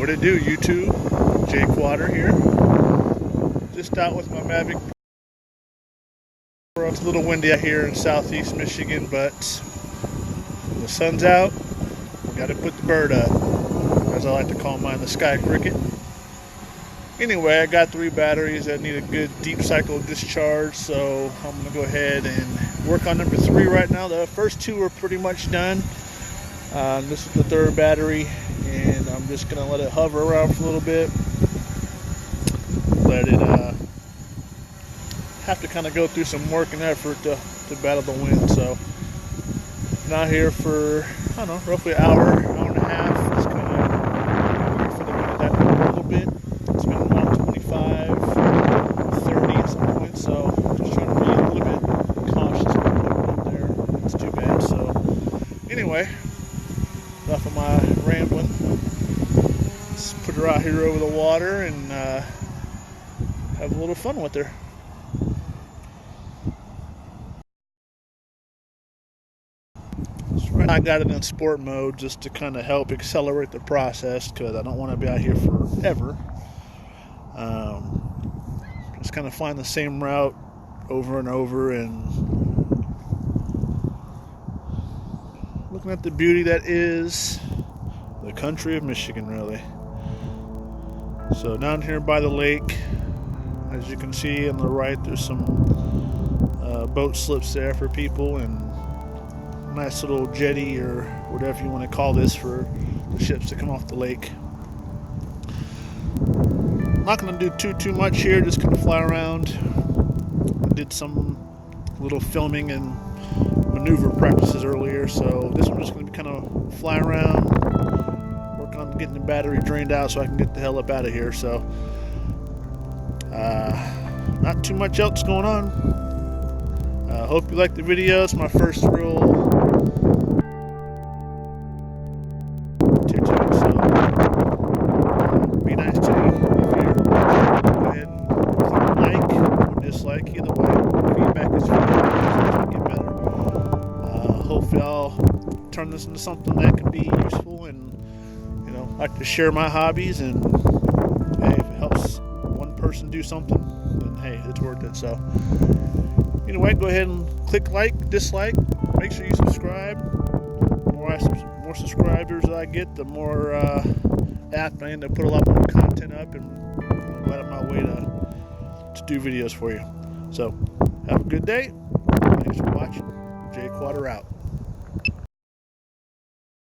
What it do, YouTube? Jay Quater here. Just out with my Mavic Pro. It's a little windy out here in southeast Michigan, but the sun's out. Gotta put the bird up, as I like to call mine, the sky cricket. Anyway, I got 3 batteries that need a good deep cycle discharge, so I'm gonna go ahead and work on number 3 right now. The first 2 are pretty much done. This is the 3rd battery, and I'm just gonna let it hover around for a little bit. Let it have to kind of go through some work and effort to battle the wind. So I'm out here for, I don't know, roughly an hour and a half. Just kind of wait for the wind to die down a little bit. It's been about 25, 30 at some point, so just trying to be a little bit cautious when putting it up there. It's too bad. So anyway, enough of my rambling. Let's put her out here over the water and have a little fun with her. So right now I got it in sport mode just to kind of help accelerate the process, because I don't want to be out here forever. Just kind of find the same route over and over, and looking at the beauty that is the country of Michigan, really. So down here by the lake, as you can see on the right, there's some boat slips there for people, and a nice little jetty, or whatever you want to call this, for the ships to come off the lake. I'm not going to do too much here, just going to fly around. I did some little filming and maneuver practices earlier, so this one's just going to be kind of fly around, work on getting the battery drained out so I can get the hell up out of here. So not too much else going on. Hope you liked the video. It's my first real TikTok, so be nice to you. If you're, go ahead and click like or dislike. Either way, feedback is feedback. Get better. Hopefully I'll turn this into something that can be useful, and I like to share my hobbies, and hey, if it helps one person do something, then hey, it's worth it. So anyway, go ahead and click like, dislike. Make sure you subscribe. The more subscribers I get, the more apt I end to put a lot more content up, and go out of my way to do videos for you. So have a good day. Thanks for watching. Jay Quater out.